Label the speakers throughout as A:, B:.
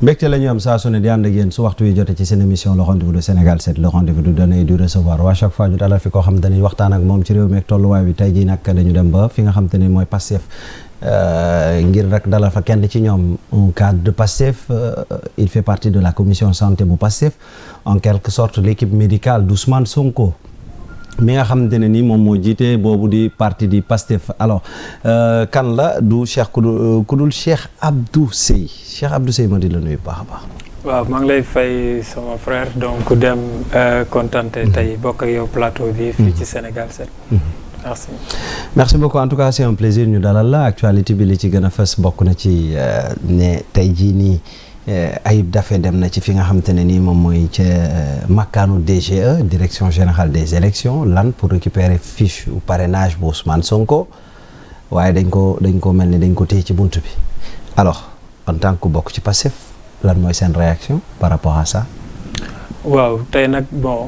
A: mbégte la ñu am saa su ne di ànd ak yéen su waxtu wi jotee ci seen émission le rendez-vous de Sénégal 7 le rendez-vous du donner et du recevoir waa chaque fois ñu dalal fi koo xam te ni waxtaan ak moom ci réew mi ak tolluwaay bi tey jii nag dañu dem ba fi nga xam te ni mooy Pastef ngir rek dalal fa kenn ci ñoom un cadre de Pastef il fait partie de la commission santé bu Pastef en quelque sorte l'équipe médicale d'Ousmane Sonko mi nga xamante ne ni moom moo jiite boobu di parti di Pastef alors kan la du Cheikh ku dul Cheikh Abdou Seye ma di la nuyu baax a baax.
B: waaw maa ngi lay fay sama frère donc dem contenté tey bokk ak yow plateau bi fii ci Sénégal 7.
A: merci beaucoup en tout cas c'est un plaisir ñu dalal la actualité bi li ci gën a fës bokk na ci ne tey jii nii. Ayib Daffé dem na ci fi nga xamante ne nii moom mooy ca makkaanu DGE direction générale des élections lan pour récupérer fiche ou parrainage bu Ousmane Sonko waaye dañ ko mel ni dañ ko téye ci bunt bi alors en tant que bokk ci Pastef lan mooy seen réaction par rapport à ça.
B: waaw tey nag bon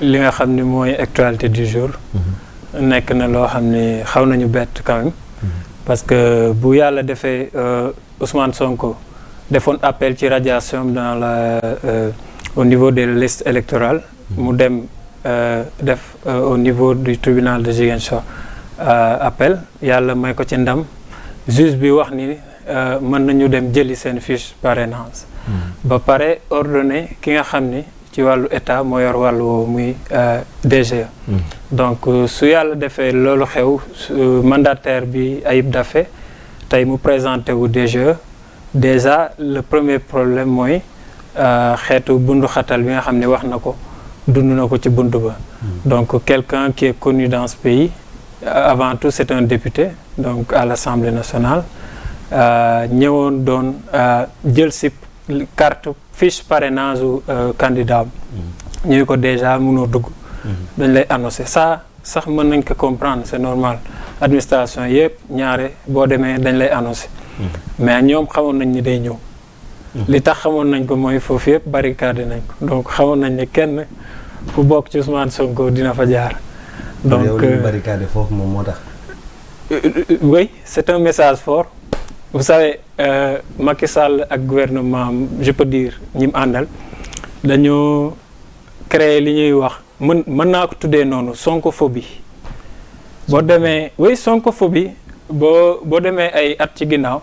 B: li nga xam ni mooy actualité du jour. nekk na loo xam ni xaw nañu bett quand même. parce que bu yàlla defee Ousmane Sonko. defoon appel ci radiation dans au niveau des listes électorales mu dem def au niveau du tribunal de Ziguinchor appel yàlla may ko ci ndam juge bi wax ni mën nañu dem jëli seen fiche parrainage ba pare ordonné ki nga xam ni ci wàllu état moo yor wàllu muy DGE donc su yàlla defee loolu xew mandataire bi Ayib Daffé tey mu présenté wu DGE déjà le premier problème mooy xeetu bundu xatal bi nga xam ne wax na ko dund na ko ci buntu ba donc quelqu'un qui est connu dans ce pays avant tout c'est un député donc à l'Assemblée nationale ñëwoon doon jël si carte fiche parrainage u candidat ñu ko déjà mënoo dugg dañ lay annoncer ça sax mën nañ ko comprendre c'est normal administration yëpp ñaare boo demee dañ lay annoncer mais ñoom xamoon nañ ni day ñëw li tax xamoon nañ ko mooy foofu yëpp barricade nañ ko donc xamoon nañ ne kenn ku bokk ci Ousmane Sonko dina fa jaar donc
A: barricade foofu moom moo tax
B: oui c'est un message fort vous savez Macky Sall ak gouvernement je peux dire ñi mu àndal dañoo créer li ñuy wax mën naa ko tuddee noonu sonkophobie boo demee oui sonkophobie boo demee ay at ci ginnaaw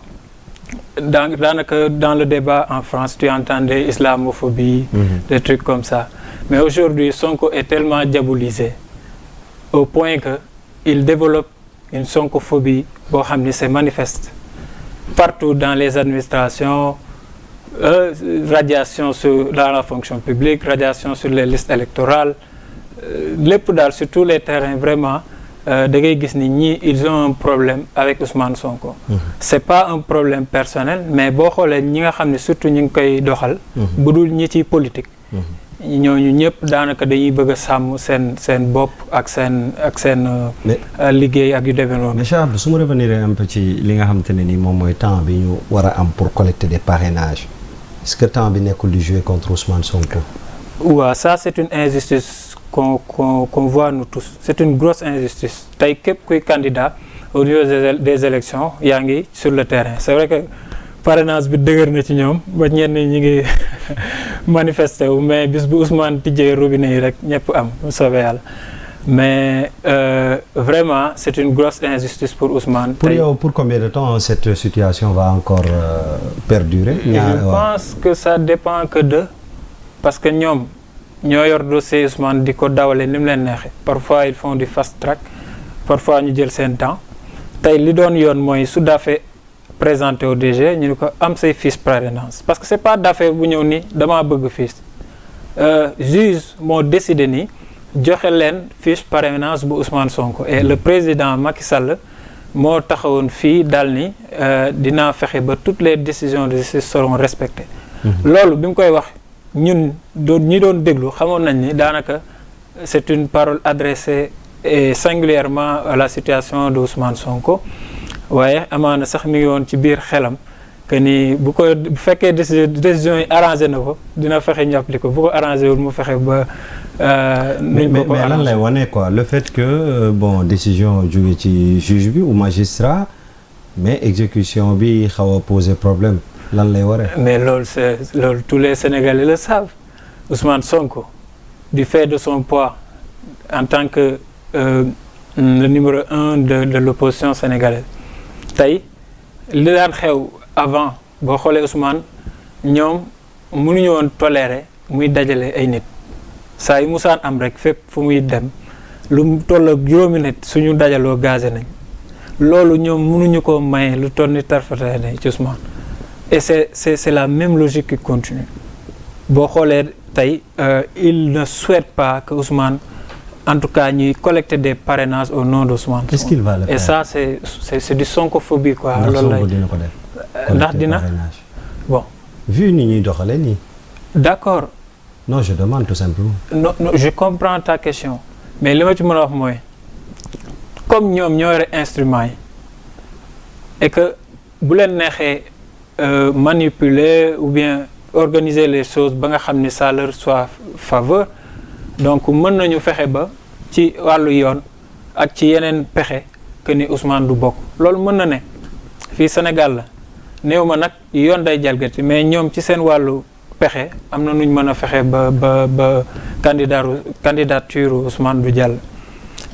B: daanaka dans le débat en France tu entendais islamophobie des trucs comme ça mais aujourd'hui Sonko est tellement diabolisé au point que il développe une sonkophobie boo xam ni c'est manifeste partout dans les administrations radiation dans la fonction publique radiation sur les listes électorales lépp daal sur tous les terrains vraiment da ngay gis ni ñii ils ont un problème avec Ousmane Sonko. C'est pas un problème personnel mais boo xoolee ñi nga xam ne surtout ñu ngi koy doxal. bu dul ñi ci politique. ñooñu ñëpp daanaka dañuy bëgg a sàmm seen bopp ak seen liggéey ak yu demee noonu.
A: mais Cheikh Abdou su ma revenir un peu ci li nga xamante ne ni moom mooy temps bi ñu war a am pour collecter des parrainages est-ce que temps bi nekkul di jouer contre Ousmane Sonko.
B: waaw ça c'est une injustice. qu'on voit nous tous c'est une grosse injustice tey képp kuy candidat au niveau des élections yaa ngi sur le terrain c'est vrai que parrainage bi dëgër na ci ñoom ba ñenn ñi ngi manifester wu mais bis bu Ousmane tijjee robinet yi rek ñëpp am bu soobee yàlla mais vraiment c'est une grosse injustice pour Ousmane.
A: Pour yow pour combien de temps cette situation va encore perdurer.
B: Je pense que ça dépend que d'eux parce que ñoom ñoo yor dossier Ousmane di ko dawale ni mu leen neexee parfois ils font du fast track parfois ñu jël seen temps tey li doon yoon mooy su Daffé présenté au DG ñu ni ko am say fiche parrainage parce que c'est pas Daffé bu ñëw ni damaa bëgg fiche juge moo décidé ni joxe leen fiche parrainage bu Ousmane Sonko et le président Macky Sall moo taxawoon fii daal ni dinaa fexe ba toutes les décisions de justice seront respectées. loolu bi mu koy wax ñun ñi doon déglu xamoon nañ ni daanaka c'est une parole adressée et singulièrement à la situation de Ousmane Sonko waaye amaana sax mi ngi woon ci biir xelam que ni bu fekkee décision yi arrangé na ko dina fexe ñu appliquer ko bu ko arrangé wul mu fexe ba
A: mais lan lay wane quoi le fait que bon décision jóge ci juge bi ou magistrat mais exécution bi xaw a poser problème lan lay waree.
B: mais loolu tous les Sénégalais le savent Ousmane Sonko du fait de son poids en tant que le numéro 1 de l'opposition sénégalaise tey li daan xew avant boo xoolee Ousmane ñoom mënuñu woon tolérer muy dajale ay nit saa yu musaan am rek fépp fu muy dem lu mu toll ak juróomi nit suñu dajaloo gazé nañ loolu ñoom mënuñu ko maye lu toll ni tarfatay ne ci Ousmane et c'est la même logique qui continue boo xoolee tey il ne souhaite pas que Ousmane en tout cas ñuy collecter des parrainages au nom d'Ousmane.
A: Est-ce qu'il va le faire?
B: Et ça c'est du sonkophobie quoi.
A: loolu lay dina ko def.
B: ndax dina bon.
A: vu ni ñuy doxalee nii.
B: D'accord.
A: non je demande tout simplement.
B: non je comprends ta question mais li ma ci mën a wax mooy comme ñoom ñoo yore instruments yi et que bu leen neexee manipuler ou bien organiser les choses ba nga xam ni ça leur soit faveur donc mën nañu fexe ba ci wàllu yoon ak ci yeneen pexe que ni Ousmane du bokk loolu mën na ne fii Sénégal la néew ma nag yoon day jalgati mais ñoom ci seen wàllu pexe am na nuñ mën a fexe ba candidature Ousmane du jàll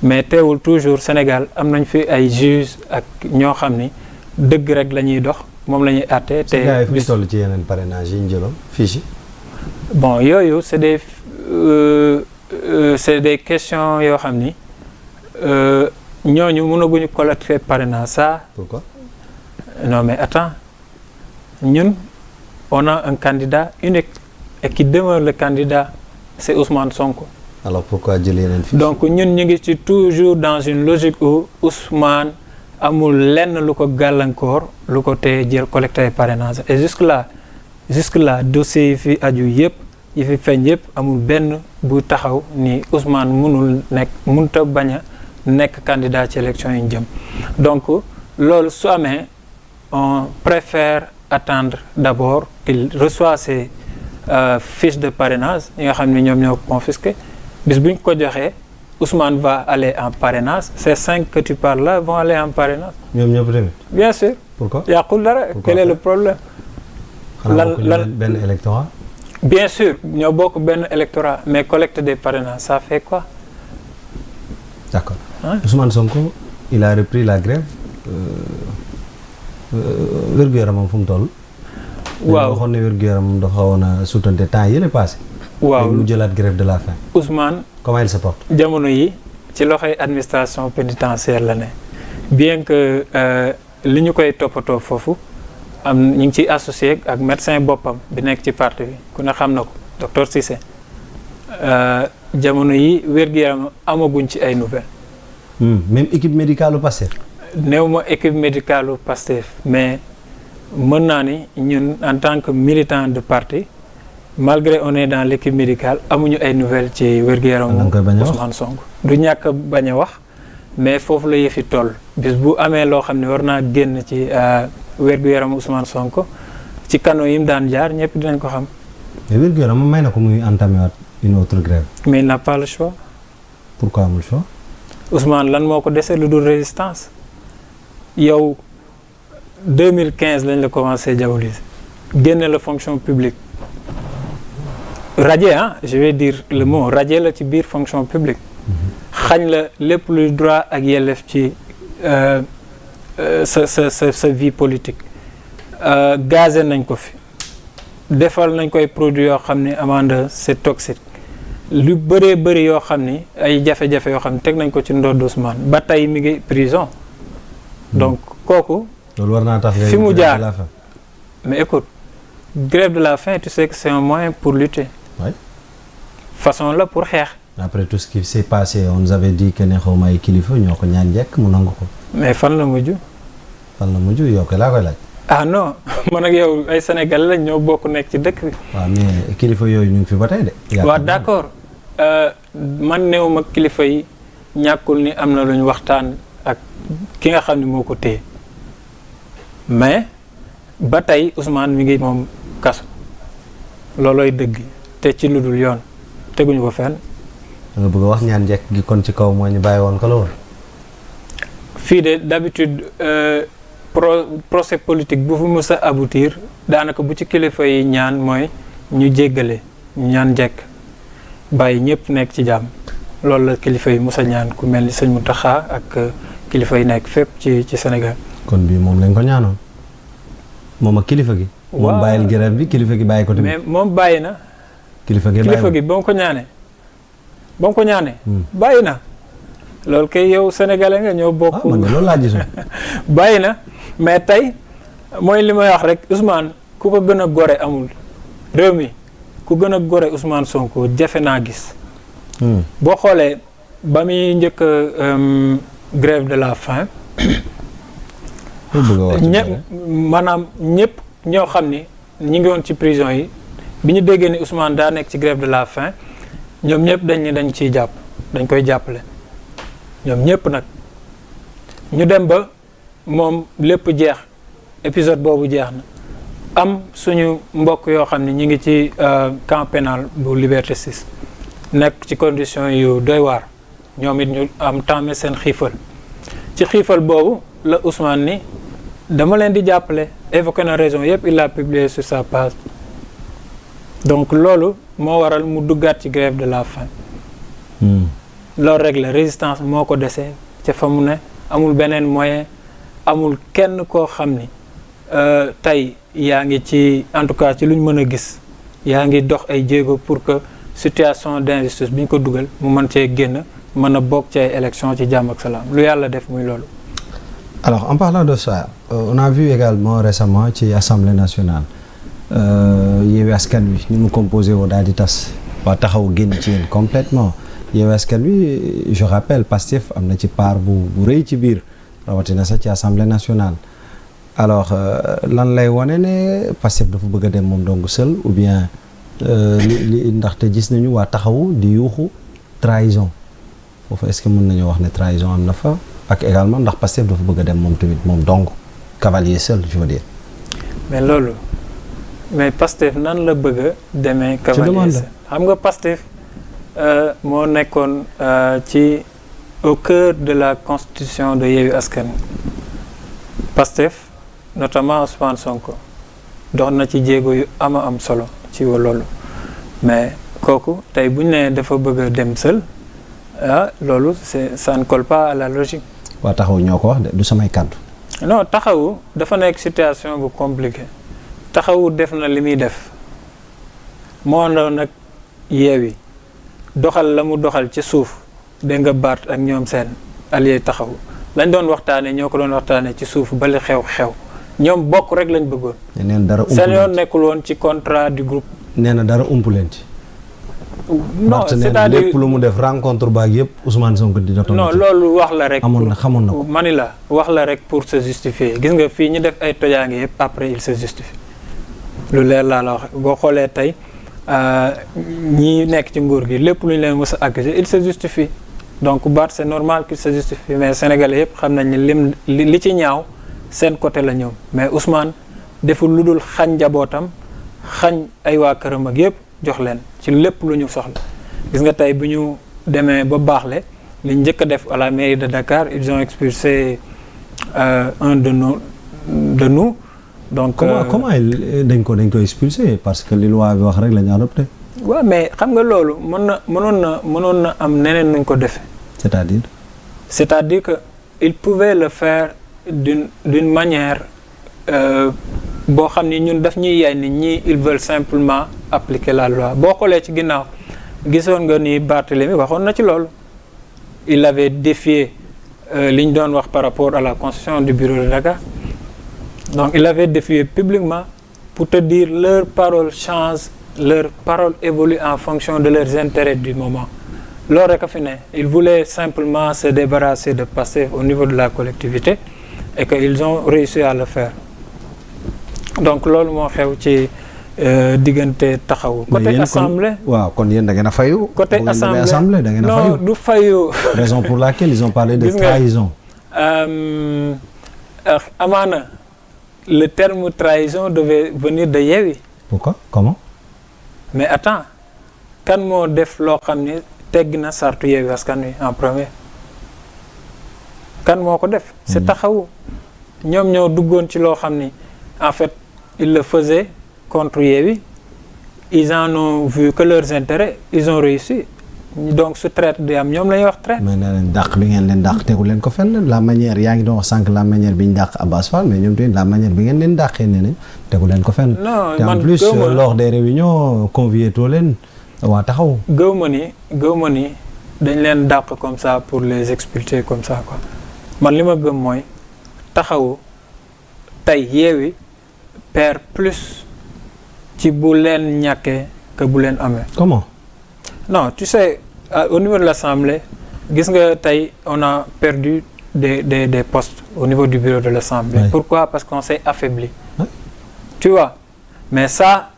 B: mais teewul toujours Sénégal am nañ fi ay juges ak ñoo xam ni dëgg rek la ñuy dox moom la ñuy àtte te
A: gars yi fi toll ci yeneen parrainage yi ñu jëloon fiche yi.
B: bon yooyu c'est des questions yoo xam ni ñooñu mënaguñu collecter parrainage ça.
A: Pourquoi?
B: Non mais attends ñun on a un candidat unique et qui demeure le candidat c'est Ousmane Sonko.
A: Alors pourquoi jël yeneen fiche?
B: Donc ñun ñu ngi ci toujours dans une logique où Ousmane amul lenn lu ko gàllankoor lu ko tee jël collecter parrainage et jusque là dossier yi fi aju yëpp yi fi feeñ yëpp amul benn bu taxaw ni Ousmane mënta bañ a nekk candidat ci élection yi ñu jëm donc loolu su amee on préfère attendre d'abord qu'il reçoit ses fiches de parrainage yi nga xam ne ñoom ñoo confisqué bis bu ñu ko joxee Ousmane va aller en parrainage ces 5 que tu parles là vont aller en parrainage.
A: ñoom ñëpp tamit.
B: Bien sûr.
A: Pourquoi?
B: yàqul dara. Quel est le problème?
A: lan benn électorat.
B: Bien sûr ñoo bokk benn électorat mais collecte des parrainages ça fait quoi?
A: D'accord. Ousmane Sonko il a repris la grève wér-gu-yaramam fu mu toll.
B: waaw
A: waxoon ne wér-gu-yaramam dafa xawoon a sutante temps yële passé.
B: waaw
A: mu jëlaat grève de la faim.
B: Ousmane.
A: comment il se porte?
B: jamono yi ci loxoy administration pénitentiaire la ne bien que li ñu koy toppatoo foofu ñu ngi ciy associé ak médecin boppam bi nekk ci parti bi ku ne xam na ko docteur Cissé jamono yi wér-gu-yaram amaguñ ci ay nouvelles.
A: Même équipe médicale u Pastef.
B: néew ma équipe médicale u Pastef mais mën naa ni ñun en tant que militant de parti malgré on est dans l'équipe médicale amuñu ay nouvelles ci wér-gu-yaramu Ousmane Sonko du ñàkk bañ a wax mais foofu la yëfi toll bis bu amee loo xam ne war naa génn ci wér-gu-yaramu Ousmane Sonko ci canaux yi mu daan jaar ñëpp dinañ ko xam.
A: mais wér-gu-yaram may na ko muy entamer waat une autre grève.
B: mais il n'a pas le choix.
A: pourquoi amul choix.
B: Ousmane lan moo ko dese lu dul résistance yow 2015 lañ la commencé diaboliser génne la fonction publique radié je vais dire le mot radié la ci biir fonction publique xañ la lépp luy droit ak yelleef ci sa vie politique gazé nañ ko fi defal nañ koy produits yoo xam ni amande c'est toxique lu bëree bëri yoo xam ni ay jafe-jafe yoo xam ni teg nañ ko ci ndodd Ousmane ba tey mi ngi prison donc kooku
A: loolu war naa tax
B: fi mu jaar mais écoute grève de la faim tu sais que c'est un moyen pour lutter.
A: Oui.
B: façon la pour xeex.
A: après tout ce qui s'est passé on nous avait dit que ne xaw ma ay kilifa ñoo ko ñaan njëkk mu nangu ko.
B: mais fan la mujj.
A: yow kay laa koy laaj.
B: ah non man ak yow ay Sénégalais lañ ñoo bokk nekk ci dëkk bi.
A: waaw mais kilifa yooyu ñu ngi fi ba tey de.
B: waaw d'accord man néew ma kilifa yi ñàkkul ni am na lu ñu waxtaan ak ki nga xam ne moo ko téye mais ba tey Ousmane mi ngi moom kaso loolooy dëgg te ci lu dul yoon teguñu ko fenn.
A: da nga bëgg a wax ñaan njëkk gi kon ci kaw moo ñu bàyyi woon ko la woon.
B: fii de d'habitude procès politique bu fi mës a aboutir daanaka bu ci kilifa yi ñaan mooy ñu jéggale ñu ñaan njëkk bàyyi ñëpp nekk ci jàmm loolu la kilifa yi mës a ñaan ku mel ni sëñ Mountakha ak kilifa yi nekk fépp ci Sénégal.
A: kon bii moom lañ ko ñaanoon moom ak kilifa gi. moom bàyyil grève bi kilifa gi bàyyi ko tamit.
B: mais moom bàyyi na.
A: kilifa gi
B: ba mu ko ñaanee. bàyyi na. loolu kay yow sénégalais nga ñoo bokk.
A: man de loolu laa gisoon.
B: bàyyi na mais tey mooy li may wax rek Ousmane ku ko gën a gore amul réew mi ku gën a gore Ousmane Sonko jafe naa gis. boo xoolee ba muy njëkk grève de la faim. maanaam ñëpp ñoo xam ni ñi ngi woon ci prison yi bi ñu déggee ni Ousmane daa nekk ci grève de la faim ñoom ñëpp dañ ciy jàpp dañ koy jàppale ñoom ñëpp nag ñu dem ba moom lépp jeex épisode boobu jeex na am suñu mbokk yoo xam ne ñi ngi ci camp pénal bu Liberté 6 nekk ci condition yu doy waar ñoom it ñu am tàmme seen xiifal ci xiifal boobu la Ousmane ni dama leen di jàppale évoqué na raison yëpp il a publié sur sa page donc loolu moo waral mu duggaat ci grève de la faim loolu rek la résistance moo ko desee ca fa mu ne amul beneen moyen amul kenn koo xam ni tey yaa ngi ci en tout cas ci lu ñu mën a gis yaa ngi dox ay jéego pour que situation d'injustice bi ñu ko dugal mu mën cee génn mën a bokk ci ay élection ci jàmm ak salaam lu yàlla def muy loolu.
A: Alors en parlant de ça on a vu également récemment ci Assemblée nationale Yewwi Askan Wi ni mu composé woo daal di tas waa taxaw génn ci yéen complètement Yewwi Askan Wi je rappelle Pastef am na ci part bu rëy ci biir rawatina sax ci Assemblée nationale alors lan lay wane ne Pastef dafa bëgg a dem moom dong seul ou bien li ndaxte gis nañu waa taxawu di yuuxu trahison foofu est-ce que mën nañoo wax ne trahison am na fa ak également ndax Pastef dafa bëgg a dem moom tamit moom dong cavalier seul je veux dire.
B: mais loolu mais Pastef nan la bëgg a demee cavalier seul xam nga Pastef moo nekkoon ci au cœur de la constitution de Yewwi Askan Wi Pastef notamment Ousmane Sonko dox na ci jéego yu ama am solo ci loolu mais kooku tey bu ñu nee dafa bëgg a dem seul loolu ça ne colle pas à la logique.
A: waa taxaw ñoo ko wax de du samay kàddu.
B: non taxawu dafa nekk situation bu compliquée taxawu def na li muy def moo doon nag Yewwi doxal la mu doxal ci suuf dégg nga baat ak ñoom seen allié taxawu lañ doon waxtaanee ñoo ko doon waxtaanee ci suuf bali xew ñoom bokk rek lañ bëggoon.
A: nee na dara ump
B: seen yoon nekkul woon ci contrat du groupe.
A: nee na dara ump leen ci.
B: non c'est-à-dire
A: lépp lu mu def rencontre baag yëpp Ousmane Sonko di jotoon.
B: non loolu wax la rek.
A: xamoon na ko
B: mani la wax la rek pour se justifier gis nga fii ñu def ay tojaange yëpp après il se justifie lu leer laa la wax boo xoolee tey ñi nekk ci nguur gi lépp lu ñu leen mës a accuser il se justifie donc Bart c'est normal qu'il se justifie mais Sénégalais yëpp xam nañ ni li ci ñaaw seen côté la ñëw mais Ousmane deful lu dul xañ njabootam xañ ay waa këram ak yëpp. jox leen ci lépp lu ñu soxla gis nga tey bu ñu demee ba baaxle li njëkk a def à la mairie de Dakar ils ont expulsé un de nous donc
A: comment dañ ko expulsé parce que li loi bi wax rek la ñu adopté.
B: waaw mais xam nga loolu mënoon na am neneen nuñ ko defee. c'est-à-dire que il pouvait le faire d'une manière boo xam ni ñun daf ñuy yaay ni ñii ils veulent simplement appliquer la loi boo xoolee ci ginnaaw gisoon nga ni Barthélémy waxoon na ci loolu il avait défié li ñu doon wax par rapport à la constitution du bureau de Dakar donc il avait défié publiquement pour te dire leur parole change leur parole évolue en fonction de leurs intérêts du moment loolu rek a fi ne ils voulaient simplement se débarrasser de Pastef au niveau de la collectivité et que ils ont réussi à le faire donc loolu moo xew ci diggante taxawu. côté assemblée
A: waaw kon yéen da ngeen a fayu.
B: côté assemblée
A: da ngeen a fayu
B: non du fayu.
A: raison pour laquelle ils ont parlé de trahison.
B: amaana le terme trahison devait venir de Yewwi.
A: pourquoi comment.
B: mais attends kan moo def loo xam ni tegg na sartu Yewwi Askan Wi en premier. Kan moo ko def. c'est Taxawu. ñoom ñoo duggoon ci loo xam ni en fait ils le faisaient contre Yewwi. Ils en ont vu que leurs intérêts, ils ont réussi. Donc su traite di am ñoom la ñuy wax traite.
A: mais nee nañ dàq bi ngeen leen dàq tegu leen ko fenn la manière yaa ngi doon wax sànq la manière bi ñu dàq Abass Fall mais ñoom tamit la manière bi ngeen leen dàqee nee nañ tegu leen ko fenn.
B: non
A: te en plus lors des réunions convié too leen waa Taxawu.
B: gëw ma ni dañ leen dàq comme ça pour les expulser comme ça quoi man li ma gëm mooy Taxawu tey Yewwi perd plus ci bu leen ñàkkee que bu leen amee.
A: comment.
B: non tu sais au niveau de l'Assemblée gis nga tey on a perdu des postes au niveau du bureau de l'Assemblée. Oui. Pourquoi? Parce qu'on s'est affaibli. Oui. Tu vois mais ça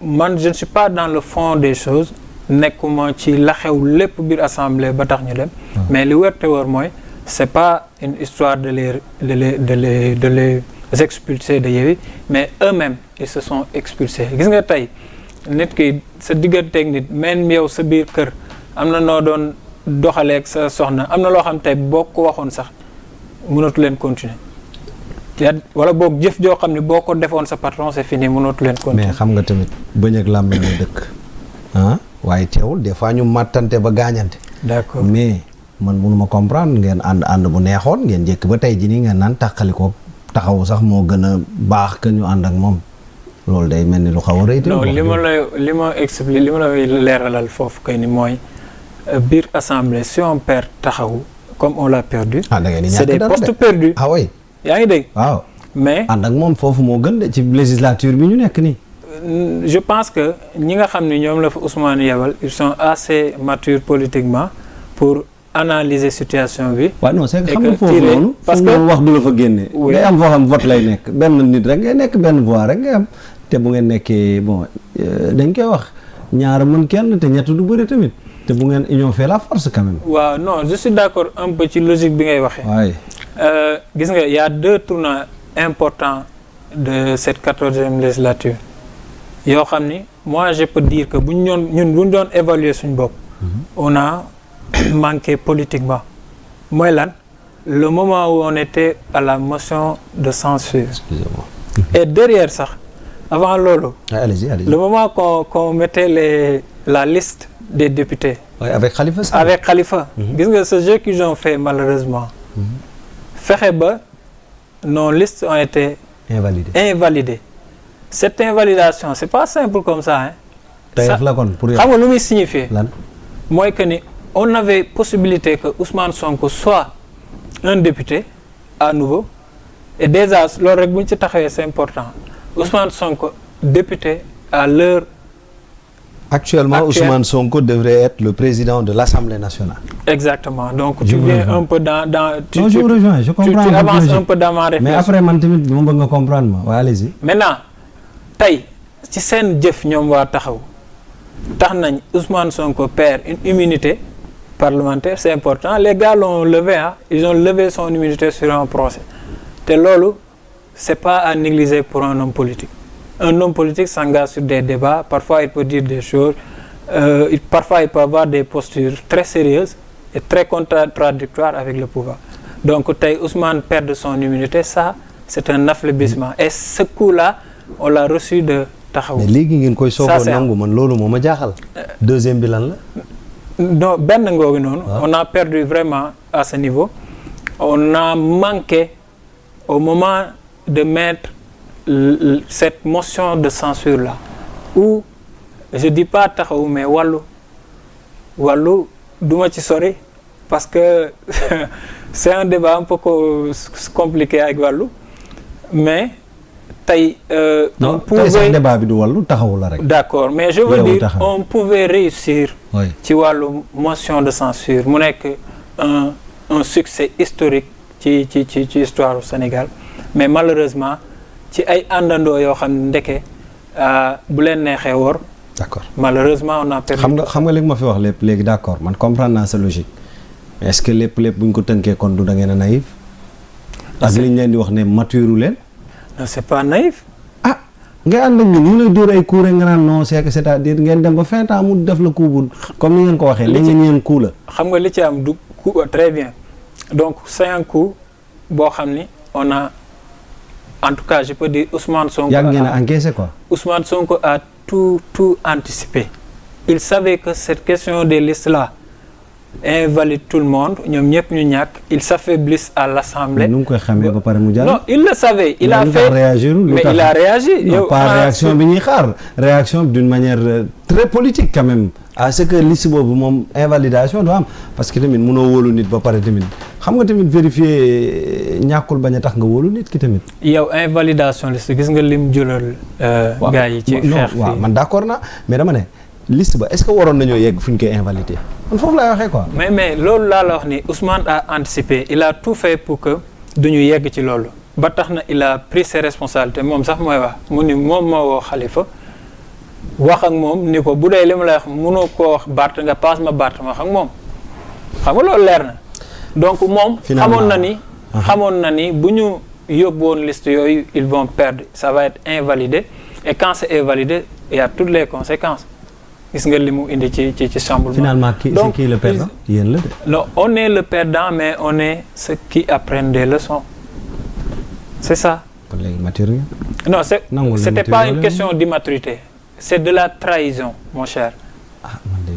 B: man je ne suis pas dans le fond des choses nekkuma ci la xew lépp biir Assemblée ba tax ñu dem. mais li wér te wóor mooy c'est pas une histoire de les expulser de Yewwi mais eux-mêmes ils se sont expulsés gis nga tey. nit ki sa digganteeg nit même yow sa biir kër am na noo doon doxaleeg sa soxna am na loo xam tey boo ko waxoon sax mënatu leen continuer wala boog jëf joo xam ne boo ko defoon sa patron c'est fini mënatu leen continuer.
A: mais xam nga tamit bëñ ak làmmiñ ñu dëkk waaye teewul des fois ñu màttante ba gaañante.
B: d'accord
A: mais man mënuma comprendre ngeen ànd bu neexoon ngeen jëkk ba tey ji nii ngeen naan tàqali ko Taxawu sax moo gën a baax que ñu ànd ak moom. loolu day mel ni lu xaw a rëy.
B: non li ma expliqué li ma lay leeralal foofu kay ni mooy biir assemblée si on perd Taxawu comme on l'a perdu.
A: da ngeen di ñàkk
B: c'est des postes perdus.
A: oui.
B: yaa ngi dégg.
A: waaw
B: mais
A: ànd ak moom foofu moo gën de ci législature bi ñu nekk nii.
B: je pense que ñi nga xam ne ñoom la fa Ousmane yebal ils sont assez matures politiquement pour analyser situation bi.
A: waaw non c'est que xam nga foofu noonu. parce que wax du la fa génne. day am foo xam vote lay nekk benn nit rek ngay nekk benn voix rek ngay am. te bu ngeen nekkee bon dañ koy wax ñaar mën kenn te ñett du bëri tamit te bu ngeen union fait la force quand même.
B: waaw non je suis d'accord un peu ci logique bi ngay waxee.
A: waay
B: gis nga y a 2 tournants importants de cette 14e législature yoo xam ni moi je peux dire que bu ñu doon évaluer suñu bopp. on a manqué politiquement. mooy lan le moment où on était à la motion de censure. Excusez-moi. Et derrière sax. Avant loolu,
A: allez-y.
B: Le moment qu'on mettait la liste des députés.
A: Oui, avec Khalifa Sall.
B: Avec Khalifa. Gis nga ce jeu qu'ils ont fait malheureusement. Fexe ba nos listes ont été invalidées. Cette invalidation, c'est pas simple comme ça hein.
A: Tayef la kon pour
B: xam nga lu muy signifier.
A: Lan
B: mooy que ni on avait possibilité que Ousmane Sonko soit un député à nouveau et déjà loolu rek bu ñu ci taxawee c'est important. Ousmane Sonko, député à l'heure
A: actuellement, Ousmane Sonko devrait être le président de l'Assemblée nationale.
B: Exactement. Donc tu viens un peu dans
A: je vous rejoins, je comprends.
B: Tu avances un peu dans ma réflexion.
A: Mais après man tamit mo bëgg nga comprendre ma. Ouais, allez-y.
B: Maintenant, tey ci seen jëf ñoom waa Taxaw tax nañ Ousmane Sonko perd une immunité parlementaire, c'est important. Les gars l'ont levé ils ont levé son immunité sur un procès. Te loolu c'est pas à négliger pour un homme politique. Un homme politique s'engage sur des débats, parfois il peut dire des choses, parfois il peut avoir des postures très sérieuses et très contradictoires avec le pouvoir. Donc tey Ousmane perd son immunité, ça c'est un affaiblissement. Et ce coup-là, on l'a reçu de Taxawu.
A: Mais léegi ngeen koy soogoo nangu man loolu moo ma jaaxal. Deuxième bi lan la.
B: Non benn ngoogu noonu. On a perdu vraiment à ce niveau. On a manqué au moment de mettre cette motion de censure là où je dis pas Taxawu mais wàllu duma ci sori parce que c'est un débat un peu compliqué avec wàllu mais tey
A: non tey sax débat bi du wàllu Taxawu la rek.
B: D'accord mais je veux dire on pouvait réussir ci wàllu motion de censure mu nekk un succès historique ci histoire du Sénégal mais malheureusement ci ay àndandoo yoo xam ne ndeke bu leen neexee wor.
A: D'accord
B: malheureusement on a perdu.
A: xam nga li ma fi wax lépp léegi d'accord man comprendre naa sa logique mais est-ce que lépp bu ñu ko tënkee kon du da ngeen a naïf. ak li ñu leen di wax ne mature leen.
B: non c'est pas naïf.
A: ngay ànd ak ñun mu lay dóor ay coups rek nga naan non c'est-à-dire ngeen dem ba fin temps mu def la coup bu comme ni ngeen ko waxee. li ngeen yéen coup la.
B: xam nga li ci am du coup très bien donc c'est un coup boo xam ni on a en tout cas je peux dire Ousmane Sonko.
A: yàgg ngeen a encaissé quoi.
B: Ousmane Sonko a tout anticipé. Il savait que cette question des listes là invalide tout le monde ñoom ñëpp ñu ñàkk ils s'affaiblissent à l'Assemblée.
A: nu mu koy xamee ba pare mu jàll.
B: non il le savait. il a fait mais il a réagi.
A: non pas réaction bi ñuy xaar réaction d'une manière très politique quand même à ce que liste boobu moom invalidation doo am parce que tamit mënoo wóolu nit ba pare tamit xam nga tamit vérifier ñàkkul bañ a tax nga wóolu nit ki tamit.
B: yow invalidation liste gis nga lim jëlal. gars yi ci xeex
A: waaw man d'accord na mais dama ne. liste ba est-ce que waroon nañoo yegg fu ñu koy invalider man foofu laay waxee quoi.
B: mais loolu laa la wax ni Ousmane a anticipé il a tout fait pour que duñu yegg ci loolu ba tax na il a pris ses responsabilités moom sax mooy wax mu ni moom moo woo Khalifa wax ak moom ni ko bu dee li ma lay wax mënoo koo wax Barth nga paas ma Barth ma wax ak moom xam nga loolu leer na donc moom. xamoon na ni bu ñu yóbbu woon liste yooyu ils vont perdre ça va être invalidé et quand c'est invalidé il y a toutes les conséquences. gis nga li mu indi ci chamboulement.
A: Finalement c'est qui le perdant yéen la de.
B: non on est le perdant mais on est ceux qui apprennent des leçons c'est ça.
A: kon léegi mature nga.
B: non c'était pas une question d'immaturité c'est de la trahison mon cher.
A: ah man de.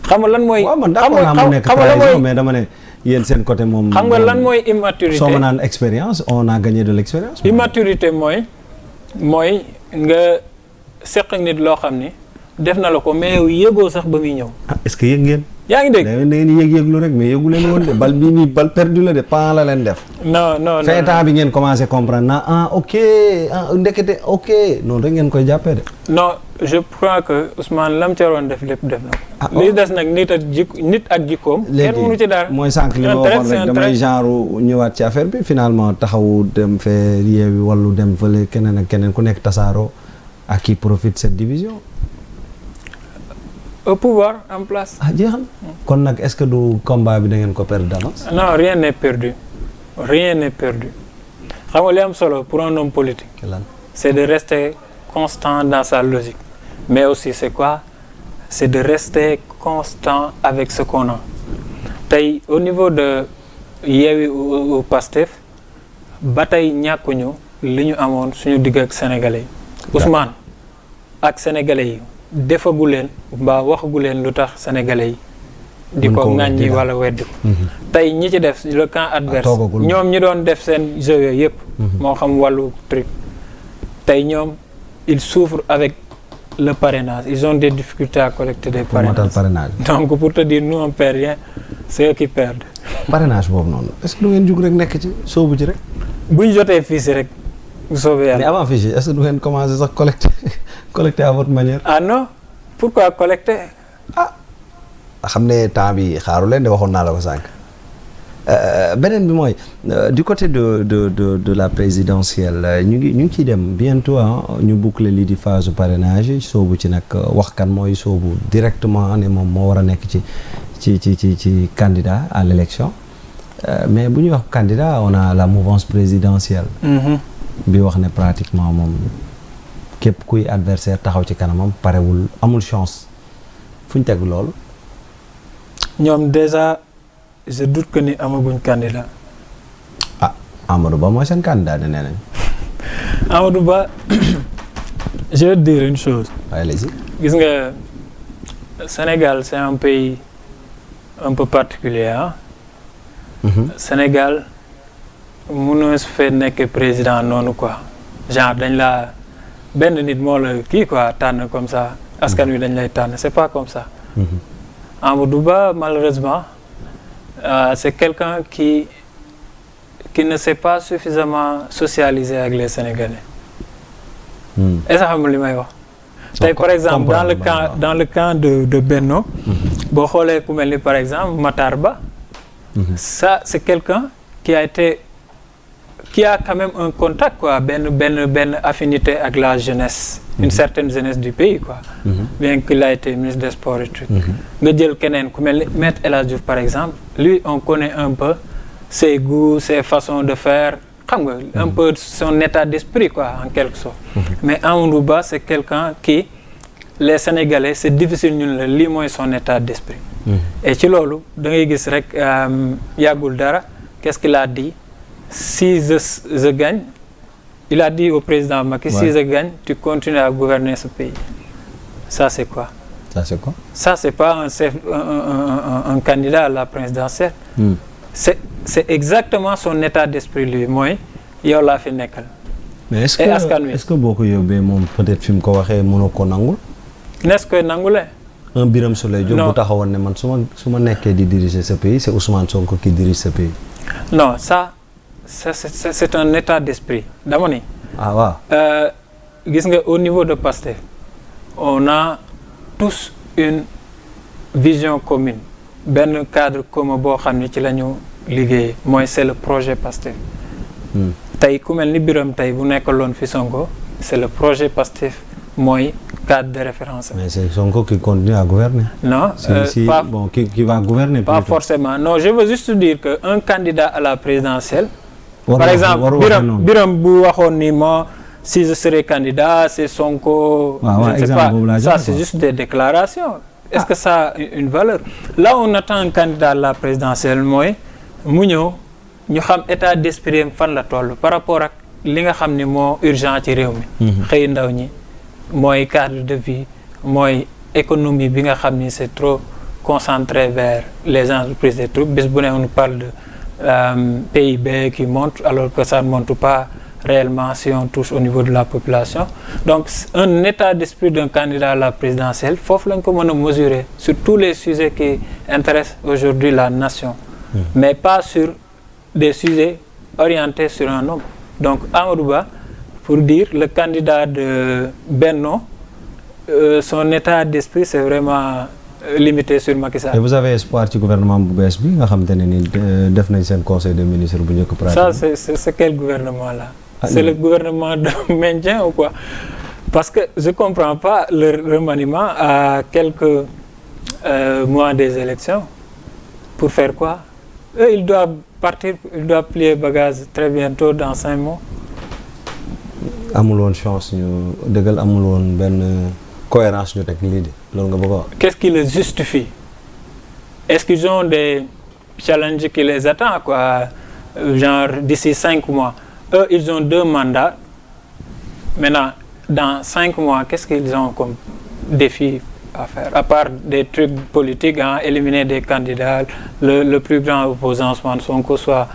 B: xam nga lan mooy.
A: waaw man d'accord naa mu nekk trahison mais dama ne yéen seen côté moom.
B: xam nga lan mooy immaturité
A: soo ma naan expérience on a gagné de l'expérience.
B: immaturité mooy nga seq nit loo xam ni. def na la ko mais yow yëgoo sax ba muy ñëw.
A: ah est-ce que yëg ngeen.
B: yaa ngi dégg
A: da ngeen yëg-yëglu rek mais yëgu leen woon de bal bii nii bal perdu la de pan la leen def.
B: non
A: fin temps bi ngeen commencé comprendre na ok ndekete ok noonu rek ngeen koy jàppee de.
B: non je crois que Ousmane lam ca waroon def lépp def na ko. li des nag nit ak jikkoom. kenn mënu ci dara
A: mooy sànq li ma waxoon rek damay genre ñëwaat ci affaire bi finalement taxawu dem fee Yewwi Wallu dem fële keneen ak keneen ku nekk tasaaroo à qui profite cette division.
B: au pouvoir en place.
A: ah jeexal kon nag est-ce que du combat bi da ngeen ko perdre d'avance.
B: non rien n'est perdu xam nga li am solo pour un homme politique. c'est de rester constant dans sa logique mais aussi c'est quoi c'est de rester constant avec ce qu'on a tey au niveau de Yewwi ou Pastef ba tey ñàkkuñu li ñu amoon suñu digg ak sénégalais yi. Ousmane ak sénégalais yi. defagu leen mbaa waxagu leen lu tax sénégalais yi di ko ŋàññi wala weddi ko tey ñi ci def le camp adverse ñoom ñi doon def seen jeu yooyu yëpp moo xam wàllu truc tey ñoom ils souffrent avec le parrainage ils ont des difficultés à collecter des parrainages donc pour te dire nous on perd rien c'est eux qui perdent
A: parrainage boobu noonu est-ce que du ngeen jug rek nekk ci soobu ci rek
B: buñ jotee fii si rek bu soobee yàlla
A: mais avant fii est-ce que du ngeen commencer sax collecter à votre manière.
B: ah non pourquoi collecter.
A: xam ne temps bi xaaru leen de waxoon naa la ko sànq beneen bi mooy du côté de la présidentielle ñu ngi ciy dem bientôt ñu boucler lii di phase parrainage yi soobu ci nag wax kan mooy soobu directement ne moom moo war a nekk ci candidat à l'élection mais bu ñuy wax candidat on a la mouvance présidentielle. bi wax ne pratiquement moom. képp kuy adversaire taxaw ci kanamam parewul amul chance fu ñu teg loolu.
B: ñoom déjà je doute que ni amaguñ candidat.
A: ah Amadou Ba mooy seen candidat de nee nañ.
B: Amadou Ba je vais te dire une chose.
A: allez-y.
B: gis nga Sénégal c'est un pays un peu particulier Sénégal mënoo su fee nekk président noonu quoi genre dañ la benn nit moo la kii quoi tànn comme ça askan wi dañ lay tànn c'est pas comme ça. Amadou Ba malheureusement c'est quelqu'un qui ne s'est pas suffisamment socialisé avec les Sénégalais. est-ce que xam nga li may wax. tey par exemple dans le camp de Benno. boo xoolee ku mel ni par exemple Matar Ba. ça c'est quelqu'un qui a quand même un contact quoi benn affinité avec la jeunesse. une certaine jeunesse du pays quoi. bien qu'il a été ministre des sports et tout. nga jël keneen ku mel ni Maître El Hadji Diouf par exemple lui on connaît un peu ses goûts ses façons de faire xam nga un peu son état d'esprit quoi en quelque sorte. Mais Amadou Ba c'est quelqu'un qui les Sénégalais c'est difficile ñun la lii mooy son état d'esprit. Et ci loolu da ngay gis rek yàggul dara qu'est-ce qu'il a dit si je gagne il a dit au président Macky si je gagne tu continues à gouverner ce pays. Ça c'est quoi? Ça c'est pas un candidat à la présidentielle. C'est exactement son état d'esprit lui mooy yow laa fi nekkal.
A: Mais est-ce que boo ko yóbbee moom peut-être fi mu ko waxee mënoo ko nangul.
B: n'est-ce que nangulee.
A: un Birame Souleye Diop bu taxawoon ne man su ma nekkee di diriger ce pays c'est Ousmane Sonko qui dirige ce pays.
B: Non ça c'est un état d'esprit dama ni.
A: Ah waaw.
B: Gis nga au niveau de Pastef on a tous une vision commune benn cadre commun boo xam ne ci la ñu liggéey mooy c'est le projet Pastef. Tey ku mel ni Birame tey bu nekkaloon fi Sonko c'est le projet Pastef mooy cadre de référence.
A: Mais c'est Sonko qui continue à gouverner.
B: Non,
A: pas bon qui va gouverner.
B: Pas plutôt. Forcément. Non, je veux juste dire que un candidat à la présidentielle. Par exemple, Birame bu waxoon ni moi si je serais candidat c'est Sonko. Je ne sais pas. Ça c'est juste des déclarations. Est-ce que ça a une valeur? Là on attend un candidat à la présidentielle mooy mu ñëw ñu xam état d'esprit fan la toll par rapport ak li nga xam ni moo urgent ci réew mi. Xëy ndaw ñi mooy cadre de vie mooy économie bi nga xam ni c'est trop concentré vers les entreprises et tout bis bu ne on parle de PIB qui monte alors que ça ne monte pas réellement si on touche au niveau de la population. Donc un état d'esprit d'un candidat à la présidentielle foofu lañ ko mën a mesurer sur tous les sujets qui intéressent aujourd'hui la nation. Mais pas sur des sujets orientés sur un homme. Donc Amadou Ba pour dire le candidat de Benno son état d'esprit c'est vraiment limité sur Macky Sall.
A: Et vous avez espoir ci gouvernement bu bees bi nga xamante ne ni def nañ seen conseil des ministres bu njëkk pratiquement.
B: Ça c'est quel gouvernement là? C'est le gouvernement de maintien ou quoi? Parce que je comprends pas le remaniement à quelques mois des élections. Pour faire quoi? Eux ils doivent partir, ils doivent plier bagages très bientôt dans 5 mois.
A: Amul woon chance ñu dëggal amul woon benn cohérence ñu teg lii de loolu nga bëgg a wax.
B: Qu'est-ce qui les justifie? Est-ce qu'ils ont des challenges qui les attendent quoi? Genre d'ici 5 mois. Eux ils ont 2 mandats. Maintenant dans 5 mois qu'est-ce qu'ils ont comme défi à faire à part des trucs politiques éliminer des candidats le plus grand opposant Ousmane Sonko soit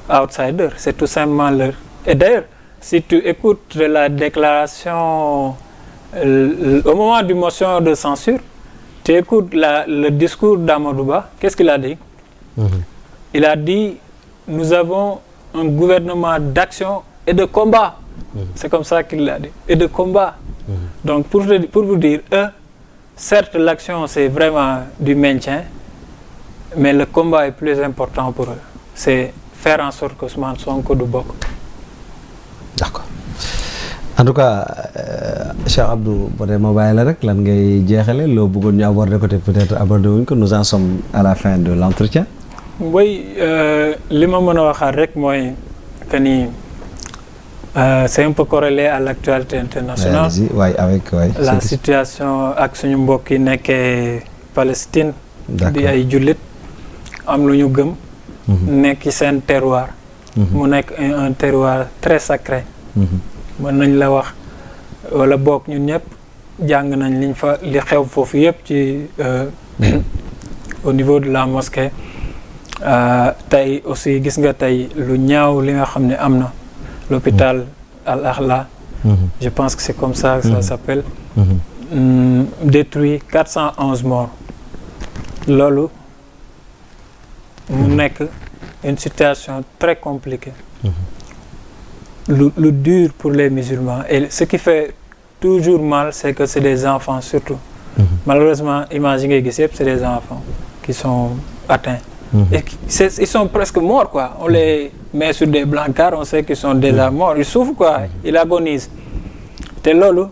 B: outsider, c'est tout simplement leur. Et d'ailleurs si tu écoutes la déclaration au moment du motion de censure tu écoutes le discours d'Amadou Ba, qu'est-ce qu'il a dit? Il a dit nous avons un gouvernement d'action et de combat. C'est comme ça qu'il l'a dit, et de combat. Donc pour vous dire certes l'action c'est vraiment du maintien mais le combat est plus important pour eux, c'est faire en sorte que Ousmane Sonko du bokk.
A: D'accord. En tout cas Cheikh Abdou peut-être ma bàyyi la rek lan ngay jeexale loo bëggoon ñu aborder ko te peut-être aborder wuñ ko nous en sommes à la fin de l'entretien.
B: Oui li ma mën a waxaat rek mooy que ni c'est un peu corrélé à l'actualité internationale. La situation ak suñu mbokk yi nekkee Palestine. di ay jullit am lu ñu gëm. nekk ci seen terroir. mu nekk un terroir très sacré. mën nañ la wax wala bokk ñun ñëpp jàng nañ li xew foofu yëpp ci au niveau de la mosquée tey aussi gis nga tey lu ñaaw li nga xam ne am na l'hôpital Al Ahla. Je pense que c'est comme ça que ça s'appelle. Détruit 411 morts. Loolu mu nekk une situation très compliquée. lu dur pour les musulmans et ce qui fait toujours mal c'est que c'est des enfants surtout. Malheureusement image yi ngay gis yëpp c'est des enfants qui sont atteints. Et ils sont presque morts quoi. On les met sur des brancards, on sait qu'ils sont déjà morts. Ils souffrent quoi, ils agonisent. te loolu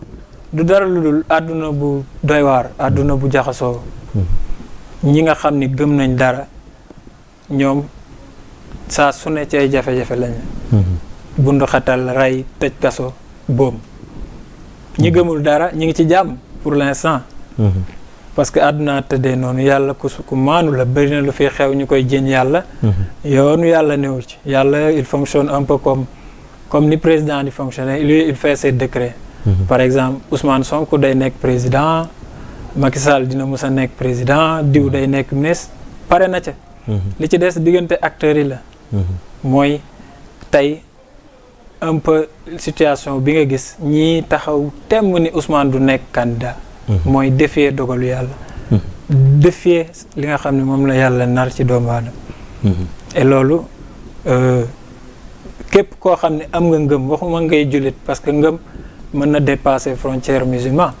B: du dara lu dul àdduna bu doy waar àdduna bu jaxasoo. ñi nga xam ni gëm nañ dara ñoom saa su ne ci ay jafe-jafe lañ. bundu xatal rey tëj kaso boom ñi gëmul dara ñi ngi ci jàmm pour l'instant. parce que àdduna tëddee noonu yàlla ku maanu la bëri na lu fi xew ñu koy jëñ yàlla. yoonu yàlla néew ci yàlla il fonctionne un peu comme ni président di fonctionner lui il fait ses décrets. par exemple Ousmane Sonko day nekk président Macky Sall dina mës a nekk président diw day nekk ministre pare na ca. li ci des diggante acteurs yi la. mooy tey un peu situation bi nga gis ñii taxaw temm ni Ousmane du nekk candidat. mooy défier dogalu yàlla. défier li nga xam ne moom la yàlla nar ci doomu aadama. et loolu képp koo xam ne am nga ngëm waxuma ngay jullit parce que ngëm mën na dépasser frontière musulman.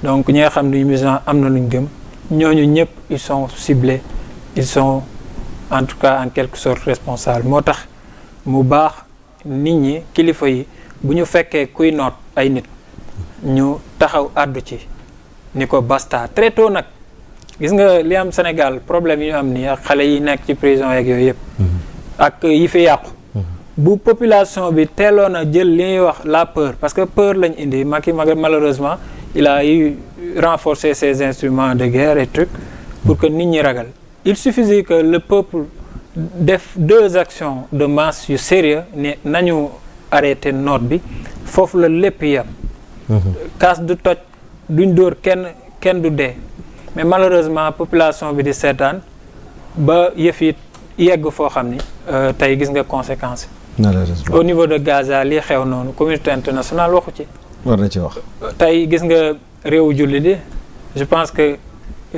B: donc ñi nga xam ne musulman am na luñ gëm ñooñu ñëpp ils sont ciblés ils sont en tout cas en quelque sorte responsables moo tax mu baax nit ñi kilifa yi bu ñu fekkee kuy noot ay nit ñu taxaw àddu ci ni ko basta très tôt nag gis nga li am Sénégal problème yi ñu am nii ak xale yi nekk ci prison yeeg yooyu yëpp ak yi fi yàqu bu population bi teeloon a jël li ñuy wax la peur parce que peur lañ indi Macky malheureusement il a eu renforcé ses instruments de guerre et trucs pour que nit ñi ragal il suffisait que le peuple def 2 actions de masse yu sérieux ne nañu arrêté note bi foofu la lépp yam kaas du toj duñ dóor kenn du dee mais malheureusement population bi di seetaan ba yëf yi yegg foo xam ni tey gis nga conséquences au niveau de Gaza lii xew noonu communauté internationale waxu ci
A: war na ci wax
B: tey gis nga réewu julli di je pense que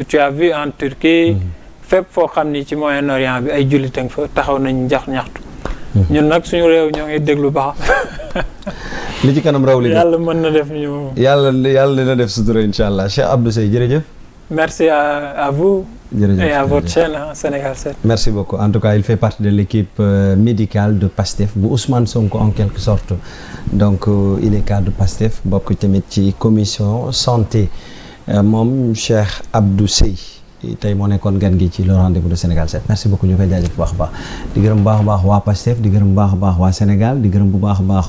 B: tu as vu en Turquie fépp foo xam ni ci Moyen-Orient bi ay jullit fa taxaw nañ ñaxtu ñun nag suñu réew ñoo ngi déglu baax
A: li ci kanam raw li
B: yàlla mën na def ñu
A: yàlla dina def sutura incha allah Cheikh Abdou Seye jërëjëf
B: merci à vous et à votre chaîne Sénégal 7.
A: merci beaucoup en tout cas il fait partie de l'équipe médicale de PASTEF bu Ousmane Sonko en quelque sorte donc il est cadre de PASTEF bokk tamit ci commission santé moom Cheikh Abdou Seye tey moo nekkoon gan gi ci le rendez-vous de Sénégal 7 merci beaucoup ñu koy jaajëf bu baax a baax di gërëm bu baax a baax waa PASTEF di gërëm bu baax a baax waa Sénégal di gërëm bu baax a baax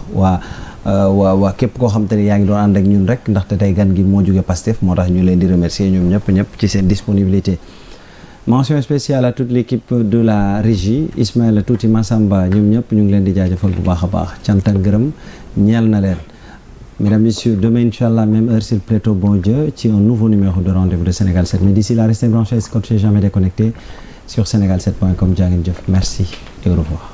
A: waa képp koo xam te ne yaa ngi doon ànd ak ñun rek ndaxte tey gan gi moo jóge PASTEF moo tax ñu leen di remercier ñoom ñëpp ci seen disponibilité. mention spéciale à toute l'équipe de la régie Ismaël Touti Massamba ñoom ñëpp ñu ngi leen di jaajëfal bu baax a baax cant ak gërëm ñeel na leen. Mesdames, Messieurs, demain, Inch'Allah, même heure sur le plateau, bon Dieu, ci un nouveau numéro de rendez-vous de Sénégal 7. Mais d'ici là, restez branchés, scotchés, jamais déconnectés sur sénégal7.com. Merci et au revoir.